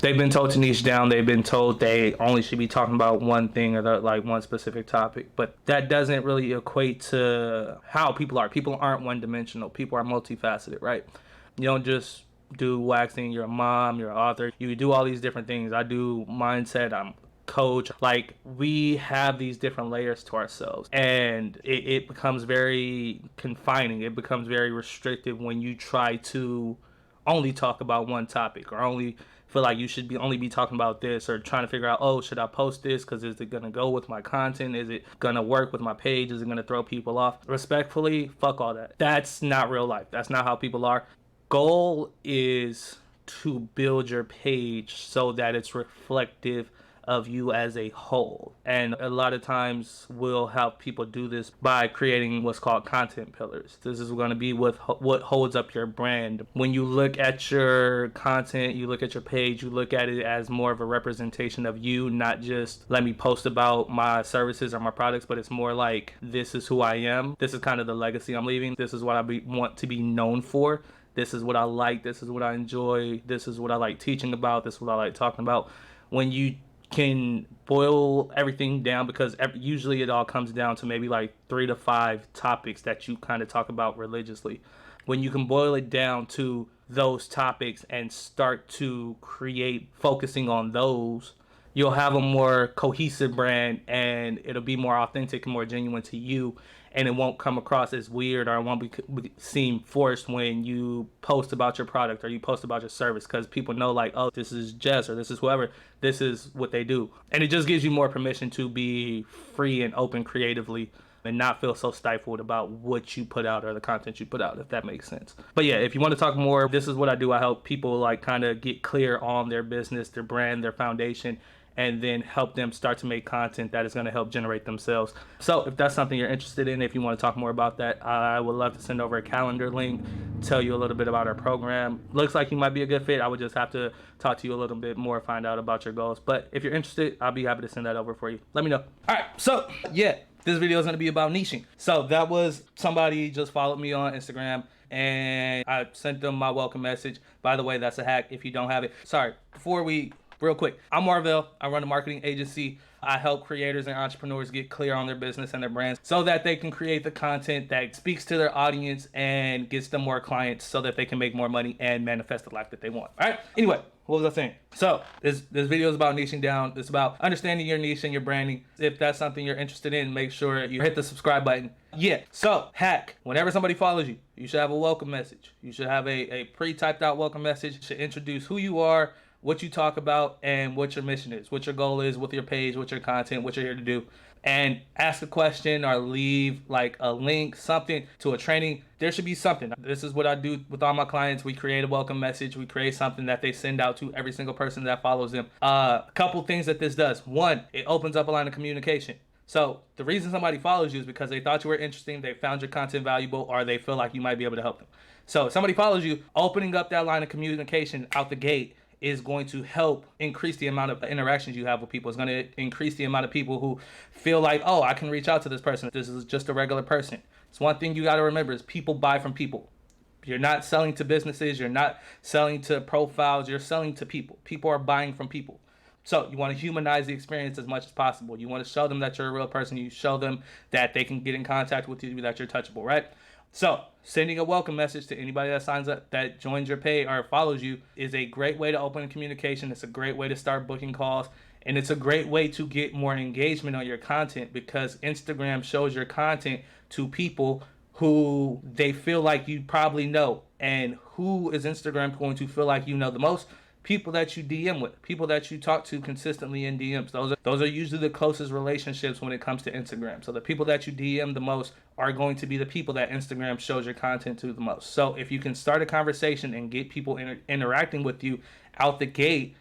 They've been told to niche down. They've been told they only should be talking about one thing or like one specific topic. But that doesn't really equate to how people are. People aren't one dimensional. People are multifaceted, right? You don't just do waxing. You're a mom. You're an author. You do all these different things. I do mindset. I'm coach. Like, we have these different layers to ourselves, and it becomes very confining. It becomes very restrictive when you try to only talk about one topic, or only feel like you should be only be talking about this, or trying to figure out, oh, should I post this because is it gonna go with my content, is it gonna work with my page, is it gonna throw people off? Respectfully, fuck all that. That's not real life. That's not how people are. Goal is to build your page so that it's reflective of you as a whole. And a lot of times we'll help people do this by creating what's called content pillars. This is going to be what holds up your brand. When you look at your content, you look at your page, you look at it as more of a representation of you, not just let me post about my services or my products, but it's more like, this is who I am. This is kind of the legacy I'm leaving. This is what want to be known for. This is what I like. This is what I enjoy. This is what I like teaching about. This is what I like talking about. When you can boil everything down, because usually it all comes down to maybe like 3 to 5 topics that you kind of talk about religiously. When you can boil it down to those topics and start to create focusing on those, you'll have a more cohesive brand, and it'll be more authentic and more genuine to you, and it won't come across as weird, or it won't seem forced when you post about your product or you post about your service, because people know, like, oh, this is Jess or this is whoever, this is what they do. And it just gives you more permission to be free and open creatively and not feel so stifled about what you put out or the content you put out, if that makes sense. But yeah, if you want to talk more, this is what I do. I help people like kind of get clear on their business, their brand, their foundation, and then help them start to make content that is going to help generate themselves. So if that's something you're interested in, if you want to talk more about that, I would love to send over a calendar link, tell you a little bit about our program. Looks like you might be a good fit. I would just have to talk to you a little bit more, find out about your goals. But if you're interested, I'll be happy to send that over for you. Let me know. All right, so yeah, this video is going to be about niching. So that was somebody just followed me on Instagram, and I sent them my welcome message. By the way, that's a hack if you don't have it. Sorry, real quick, I'm Marvell. I run a marketing agency. I help creators and entrepreneurs get clear on their business and their brands so that they can create the content that speaks to their audience and gets them more clients so that they can make more money and manifest the life that they want. All right. Anyway, what was I saying? So this video is about niching down. It's about understanding your niche and your branding. If that's something you're interested in, make sure you hit the subscribe button. Yeah. So hack, whenever somebody follows you, you should have a welcome message. You should have a pre-typed out welcome message. You should introduce who you are, what you talk about, and what your mission is, what your goal is with your page, what your content, what you're here to do. And ask a question or leave like a link, something to a training. There should be something. This is what I do with all my clients. We create a welcome message. We create something that they send out to every single person that follows them. A couple things that this does. One, it opens up a line of communication. So the reason somebody follows you is because they thought you were interesting, they found your content valuable, or they feel like you might be able to help them. So if somebody follows you, opening up that line of communication out the gate is going to help increase the amount of interactions you have with people. It's going to increase the amount of people who feel like, oh, I can reach out to this person. This is just a regular person. It's one thing you got to remember is people buy from people. You're not selling to businesses. You're not selling to profiles. You're selling to people. People are buying from people. So you want to humanize the experience as much as possible. You want to show them that you're a real person. You show them that they can get in contact with you, that you're touchable, right? So sending a welcome message to anybody that signs up, that joins your page or follows you, is a great way to open communication. It's a great way to start booking calls. And it's a great way to get more engagement on your content, because Instagram shows your content to people who they feel like you probably know. And who is Instagram going to feel like you know the most? People that you DM with, people that you talk to consistently in DMs. Those are usually the closest relationships when it comes to Instagram. So the people that you DM the most are going to be the people that Instagram shows your content to the most. So if you can start a conversation and get people interacting with you out the gate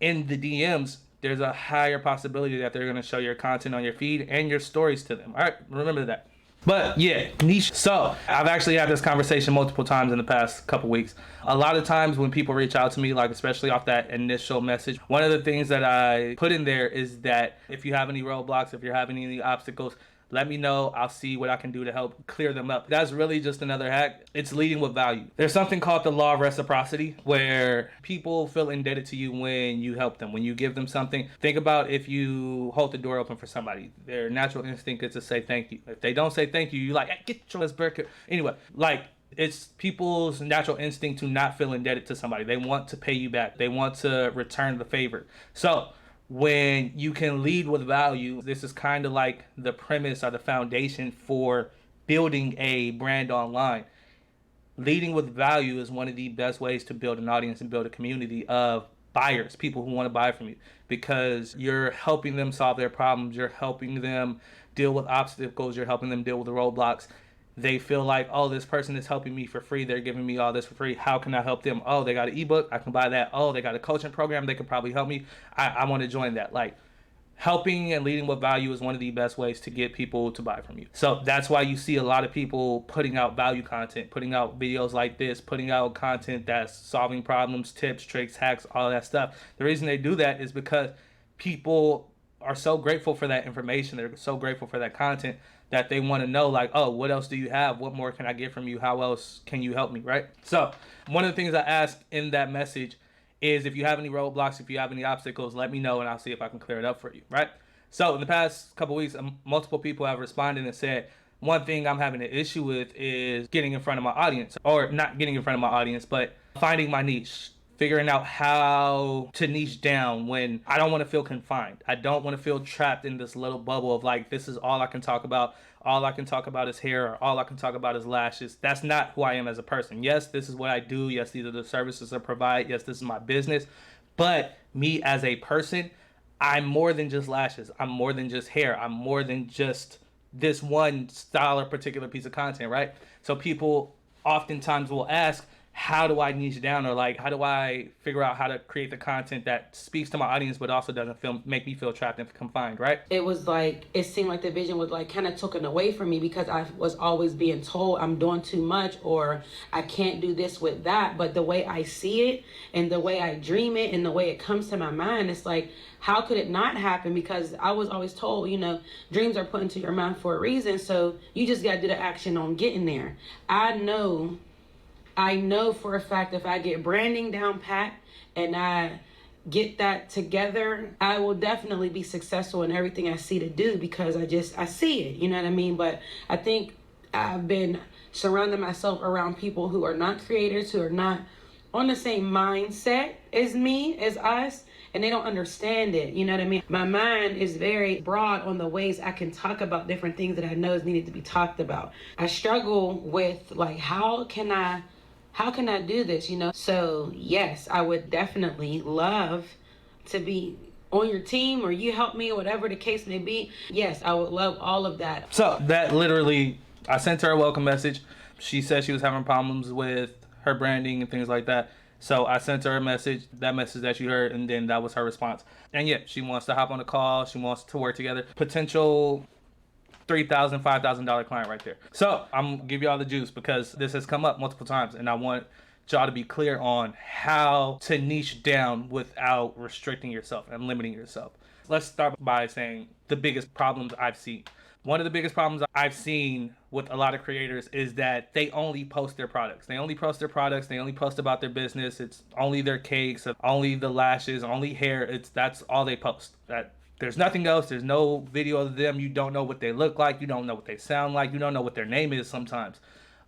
in the DMs, there's a higher possibility that they're going to show your content on your feed and your stories to them. All right, remember that. But yeah, niche. So I've actually had this conversation multiple times in the past couple weeks. A lot of times when people reach out to me, like especially off that initial message, one of the things that I put in there is that if you have any roadblocks, if you're having any obstacles, Let me know. I'll see what I can do to help clear them up. That's really just another hack. It's leading with value. There's something called the law of reciprocity, where people feel indebted to you when you help them, when you give them something. Think about if you hold the door open for somebody. Their natural instinct is to say thank you. If they don't say thank you, you're like, hey, get your ass back here. Anyway, like, it's people's natural instinct to not feel indebted to somebody. They want to pay you back. They want to return the favor. So when you can lead with value, this is kind of like the premise or the foundation for building a brand online. Leading with value is one of the best ways to build an audience and build a community of buyers, people who want to buy from you, because you're helping them solve their problems. You're helping them deal with obstacles. You're helping them deal with the roadblocks. They feel like, oh, this person is helping me for free. They're giving me all this for free. How can I help them? Oh, they got an ebook. I can buy that. Oh, they got a coaching program. They could probably help me. I want to join that. Like, helping and leading with value is one of the best ways to get people to buy from you. So that's why you see a lot of people putting out value content, putting out videos like this, putting out content that's solving problems, tips, tricks, hacks, all that stuff. The reason they do that is because people are so grateful for that information. They're so grateful for that content that they want to know, like, oh, what else do you have? What more can I get from you? How else can you help me, right? So one of the things I ask in that message is, if you have any roadblocks, if you have any obstacles, let me know and I'll see if I can clear it up for you, right? So in the past couple of weeks, multiple people have responded and said, one thing I'm having an issue with is getting in front of my audience, or not getting in front of my audience, but finding my niche, figuring out how to niche down when I don't want to feel confined. I don't want to feel trapped in this little bubble of like, this is all I can talk about. All I can talk about is hair, or all I can talk about is lashes. That's not who I am as a person. Yes, this is what I do. Yes, these are the services I provide. Yes, this is my business. But me as a person, I'm more than just lashes. I'm more than just hair. I'm more than just this one style or particular piece of content, right? So people oftentimes will ask, how do I niche down, or like, how do I figure out how to create the content that speaks to my audience but also doesn't make me feel trapped and confined, right? It was like, it seemed like the vision was like kind of taken away from me, because I was always being told I'm doing too much, or I can't do this with that. But the way I see it and the way I dream it and the way it comes to my mind, it's like, how could it not happen? Because I was always told, dreams are put into your mind for a reason. So you just got to do the action on getting there. I know for a fact, if I get branding down pat and I get that together, I will definitely be successful in everything I see to do, because I see it, you know what I mean? But I think I've been surrounding myself around people who are not creators, who are not on the same mindset as me, as us, and they don't understand it, you know what I mean? My mind is very broad on the ways I can talk about different things that I know is needed to be talked about. I struggle with, like, how can I do this, So yes, I would definitely love to be on your team, or you help me, or whatever the case may be. Yes, I would love all of that. So that literally, I sent her a welcome message. She said she was having problems with her branding and things like that. So I sent her a message, that message that you heard, and then that was her response. And yeah, she wants to hop on a call. She wants to work together. Potential $3,000, $5,000 client right there. So I'm gonna give y'all the juice, because this has come up multiple times, and I want y'all to be clear on how to niche down without restricting yourself and limiting yourself. Let's start by saying the biggest problems I've seen. One of the biggest problems I've seen with a lot of creators is that they only post their products. They only post their products. They only post about their business. It's only their cakes, only the lashes, only hair. That's all they post. There's nothing else. There's no video of them. You don't know what they look like. You don't know what they sound like. You don't know what their name is sometimes.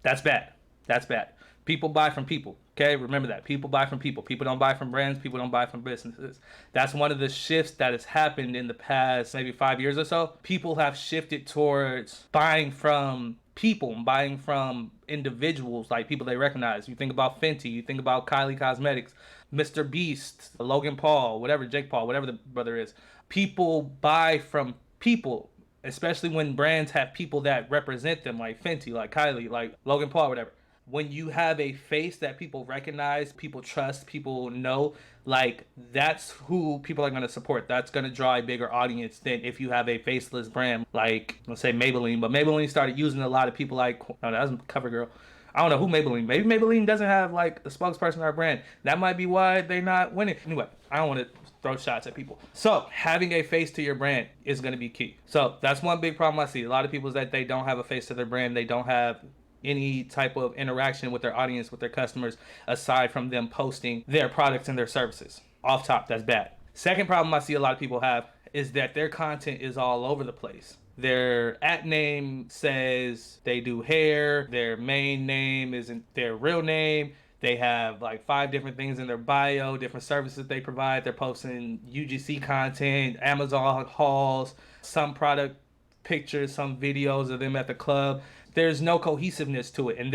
That's bad. That's bad. People buy from people. Okay, remember that. People buy from people. People don't buy from brands. People don't buy from businesses. That's one of the shifts that has happened in the past maybe 5 years or so. People have shifted towards buying from people, buying from individuals, like people they recognize. You think about Fenty, you think about Kylie Cosmetics, Mr. Beast, Logan Paul, whatever, Jake Paul, whatever the brother is. People buy from people, especially when brands have people that represent them, like Fenty, like Kylie, like Logan Paul, whatever. When you have a face that people recognize, people trust, people know, like, that's who people are going to support. That's going to draw a bigger audience than if you have a faceless brand like, let's say, Maybelline. But Maybelline started using a lot of people like, no, that's CoverGirl. I don't know who Maybelline. Maybe Maybelline doesn't have like a spokesperson or a brand. That might be why they're not winning. Anyway, I don't want to throw shots at people. So having a face to your brand is going to be key. So that's one big problem I see. A lot of people is that they don't have a face to their brand. They don't have any type of interaction with their audience, with their customers, aside from them posting their products and their services. Off top, that's bad. Second problem I see a lot of people have is that their content is all over the place. Their at name says they do hair. Their main name isn't their real name. They have like 5 different things in their bio, different services they provide. They're posting UGC content, Amazon hauls, some product pictures, some videos of them at the club. There's no cohesiveness to it. And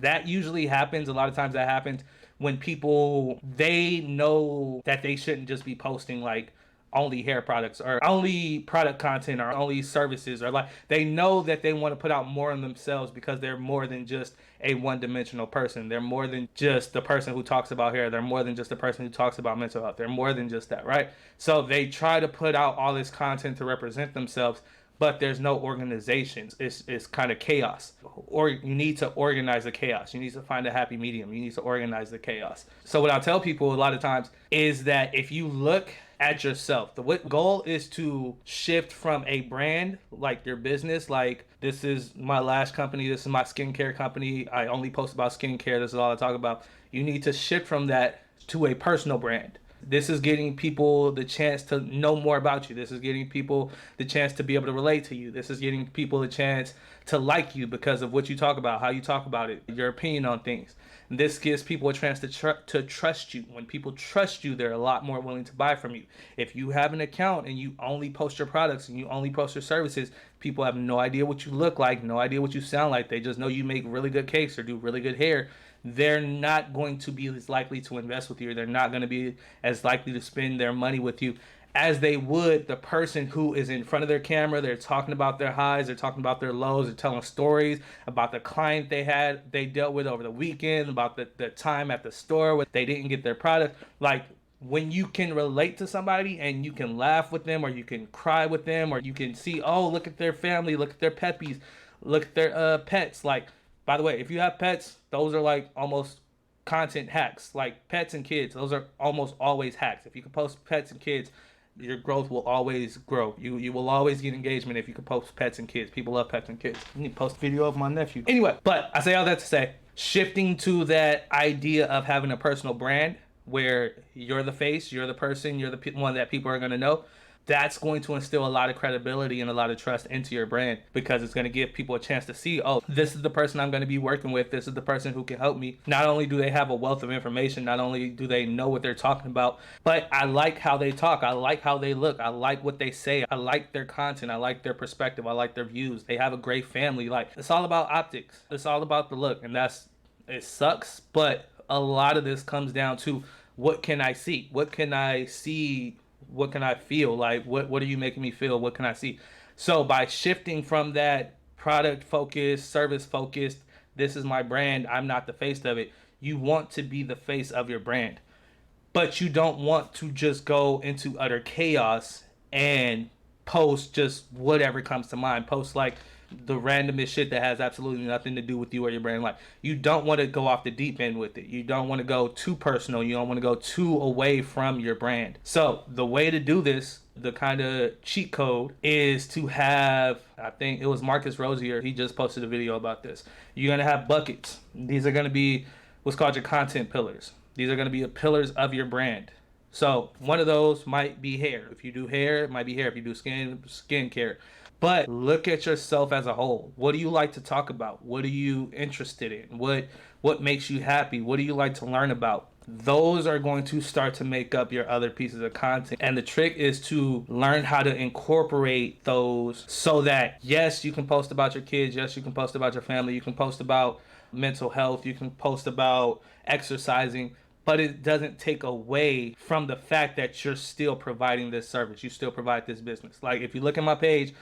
that usually happens. A lot of times that happens when people, they know that they shouldn't just be posting like only hair products or only product content or only services, or like they know that they want to put out more of themselves because they're more than just a one-dimensional person. They're more than just the person who talks about hair. They're more than just the person who talks about mental health. They're more than just that, right? So they try to put out all this content to represent themselves, but there's no organization. It's kind of chaos. Or you need to organize the chaos. You need to find a happy medium. You need to organize the chaos. So what I tell people a lot of times is that if you look at yourself, the goal is to shift from a brand, like your business, like this is my last company, this is my skincare company, I only post about skincare, this is all I talk about. You need to shift from that to a personal brand. This is getting people the chance to know more about you. This is getting people the chance to be able to relate to you. This is getting people the chance to like you because of what you talk about, how you talk about it, your opinion on things. And this gives people a chance to trust you. When people trust you, they're a lot more willing to buy from you. If you have an account and you only post your products and you only post your services, people have no idea what you look like, no idea what you sound like. They just know you make really good cakes or do really good hair. They're not going to be as likely to invest with you. They're not going to be as likely to spend their money with you as they would the person who is in front of their camera. They're talking about their highs, they're talking about their lows, they're telling stories about the client they dealt with over the weekend, about the time at the store where they didn't get their product. Like, when you can relate to somebody and you can laugh with them, or you can cry with them, or you can see, oh, look at their family, look at their peppies, look at their pets. Like, by the way, if you have pets, those are like almost content hacks. Like pets and kids, those are almost always hacks. If you can post pets and kids, your growth will always grow. You will always get engagement if you can post pets and kids. People love pets and kids. I need to post a video of my nephew. Anyway, but I say all that to say, shifting to that idea of having a personal brand where you're the face, you're the person, you're the one that people are going to know. That's going to instill a lot of credibility and a lot of trust into your brand, because it's going to give people a chance to see, oh, this is the person I'm going to be working with. This is the person who can help me. Not only do they have a wealth of information, not only do they know what they're talking about, but I like how they talk. I like how they look. I like what they say. I like their content. I like their perspective. I like their views. They have a great family. Like, it's all about optics. It's all about the look. And it sucks, but a lot of this comes down to, what can I see? What can I see? What can I feel? Like, what are you making me feel? What can I see? So by shifting from that product focused, service focused, this is my brand, I'm not the face of it, you want to be the face of your brand. But you don't want to just go into utter chaos and post just whatever comes to mind. Post like the randomest shit that has absolutely nothing to do with you or your brand. Like, you don't want to go off the deep end with it. You don't want to go too personal. You don't want to go too away from your brand. So the way to do this, the kind of cheat code, is to have, I think it was Marcus Rosier, he just posted a video about this. You're going to have buckets. These are going to be what's called your content pillars. These are going to be the pillars of your brand. So one of those might be hair. If you do hair, it might be hair. If you do skincare. But look at yourself as a whole. What do you like to talk about? What are you interested in? What makes you happy? What do you like to learn about? Those are going to start to make up your other pieces of content. And the trick is to learn how to incorporate those so that, yes, you can post about your kids. Yes, you can post about your family. You can post about mental health. You can post about exercising. But it doesn't take away from the fact that you're still providing this service. You still provide this business. Like, if you look at my page,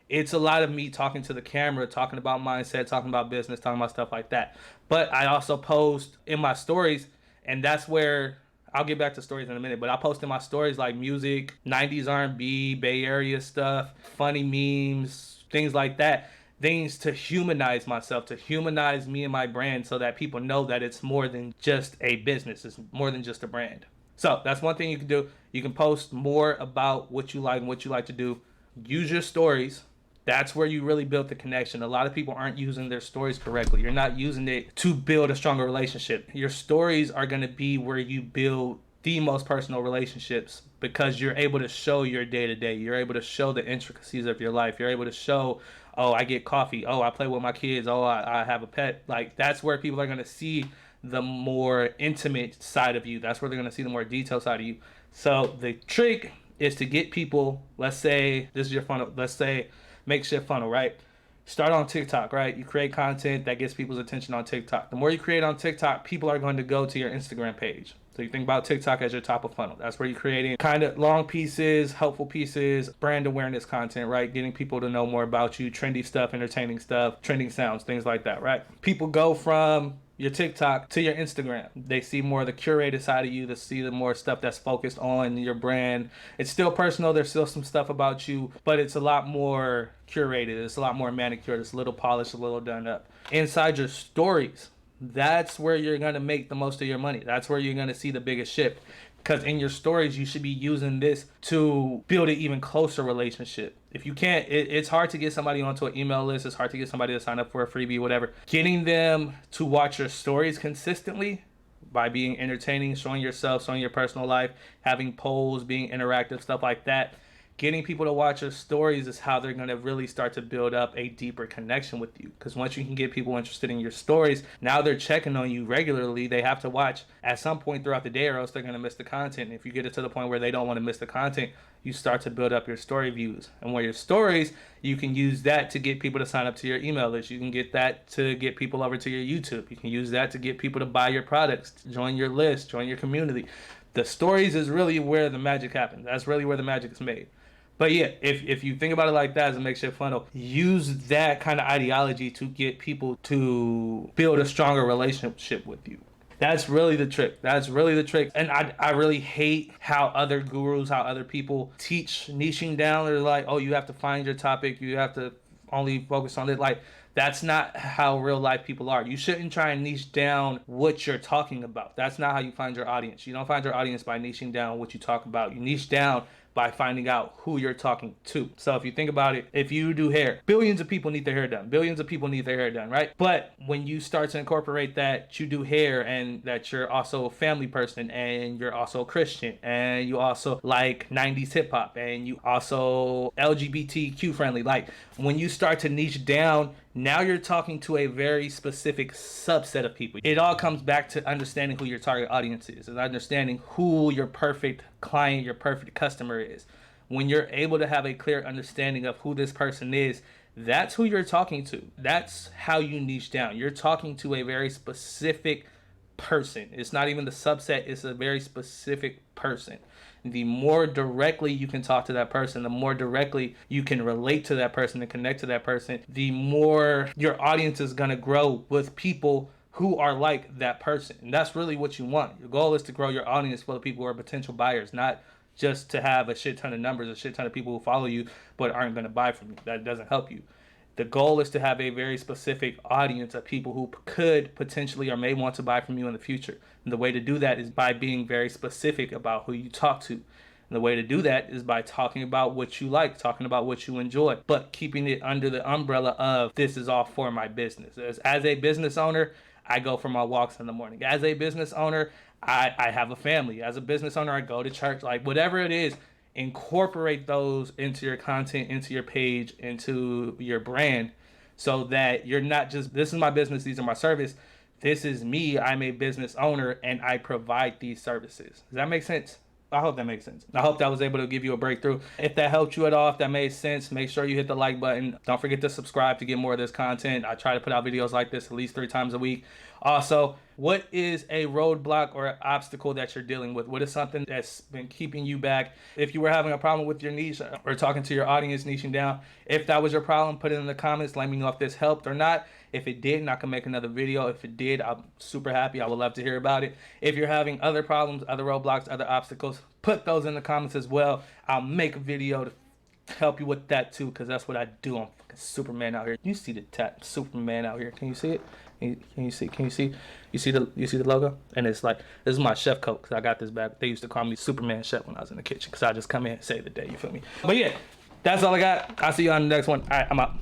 it's a lot of me talking to the camera, talking about mindset, talking about business, talking about stuff like that. But I also post in my stories, and that's where I'll get back to stories in a minute, but I post in my stories like music, 90s R&B, Bay Area stuff, funny memes, things like that. Things to humanize myself, to humanize me and my brand, so that people know that it's more than just a business. It's more than just a brand. So that's one thing you can do. You can post more about what you like and what you like to do. Use your stories. That's where you really build the connection. A lot of people aren't using their stories correctly. You're not using it to build a stronger relationship. Your stories are going to be where you build the most personal relationships, because you're able to show your day to day. You're able to show the intricacies of your life. You're able to show, oh, I get coffee. Oh, I play with my kids. Oh, I have a pet. Like, that's where people are going to see the more intimate side of you. That's where they're going to see the more detailed side of you. So the trick is to get people, let's say this is your funnel, let's say makeshift funnel, right? Start on TikTok, right? You create content that gets people's attention on TikTok. The more you create on TikTok, people are going to go to your Instagram page. So you think about TikTok as your top of funnel. That's where you're creating kind of long pieces, helpful pieces, brand awareness content, right? Getting people to know more about you, trendy stuff, entertaining stuff, trending sounds, things like that, right? People go from your TikTok to your Instagram. They see more of the curated side of you. They see the more stuff that's focused on your brand. It's still personal. There's still some stuff about you, but it's a lot more curated. It's a lot more manicured. It's a little polished, a little done up. Inside your stories, that's where you're going to make the most of your money. That's where you're going to see the biggest shift. Because in your stories, you should be using this to build an even closer relationship. If you can't, it's hard to get somebody onto an email list. It's hard to get somebody to sign up for a freebie, whatever. Getting them to watch your stories consistently by being entertaining, showing yourself, showing your personal life, having polls, being interactive, stuff like that. Getting people to watch your stories is how they're going to really start to build up a deeper connection with you. Because once you can get people interested in your stories, now they're checking on you regularly. They have to watch at some point throughout the day, or else they're going to miss the content. And if you get it to the point where they don't want to miss the content, you start to build up your story views. And where your stories, you can use that to get people to sign up to your email list. You can get that to get people over to your YouTube. You can use that to get people to buy your products, to join your list, join your community. The stories is really where the magic happens. That's really where the magic is made. But yeah, if you think about it like that as a makeshift funnel, use that kind of ideology to get people to build a stronger relationship with you. That's really the trick. That's really the trick. And I really hate how other gurus, how other people teach niching down. They're like, oh, you have to find your topic. You have to only focus on it. Like, that's not how real life people are. You shouldn't try and niche down what you're talking about. That's not how you find your audience. You don't find your audience by niching down what you talk about. You niche down by finding out who you're talking to. So if you think about it, if you do hair, billions of people need their hair done. Billions of people need their hair done, right? But when you start to incorporate that you do hair and that you're also a family person and you're also a Christian and you also like 90s hip hop and you also LGBTQ friendly, like when you start to niche down, now you're talking to a very specific subset of people. It all comes back to understanding who your target audience is and understanding who your perfect client, your perfect customer is. When you're able to have a clear understanding of who this person is, that's who you're talking to. That's how you niche down. You're talking to a very specific person. It's not even the subset, it's a very specific person. The more directly you can talk to that person, the more directly you can relate to that person and connect to that person, the more your audience is going to grow with people who are like that person. And that's really what you want. Your goal is to grow your audience full of people who are potential buyers, not just to have a shit ton of numbers, a shit ton of people who follow you but aren't going to buy from you. That doesn't help you. The goal is to have a very specific audience of people who could potentially or may want to buy from you in the future. And the way to do that is by being very specific about who you talk to. And the way to do that is by talking about what you like, talking about what you enjoy, but keeping it under the umbrella of this is all for my business. As a business owner, I go for my walks in the morning. As a business owner, I have a family. As a business owner, I go to church. Like whatever it is, incorporate those into your content, into your page, into your brand, so that you're not just, this is my business, these are my service. This is me, I'm a business owner, and I provide these services. Does that make sense? I hope that makes sense. I hope that was able to give you a breakthrough. If that helped you at all, if that made sense, make sure you hit the like button. Don't forget to subscribe to get more of this content. I try to put out videos like this at least 3 times a week. Also, what is a roadblock or an obstacle that you're dealing with? What is something that's been keeping you back? If you were having a problem with your niche or talking to your audience, niching down, if that was your problem, put it in the comments. Let me know if this helped or not. If it didn't, I can make another video. If it did, I'm super happy. I would love to hear about it. If you're having other problems, other roadblocks, other obstacles, put those in the comments as well. I'll make a video to help you with that too, because that's what I do. I'm fucking Superman out here. You see the Superman out here? Can you see it? Can you see? You see the logo? And it's like, this is my chef coat because I got this back. They used to call me Superman Chef when I was in the kitchen because I just come in and save the day. You feel me? But yeah, that's all I got. I'll see you on the next one. All right, I'm out.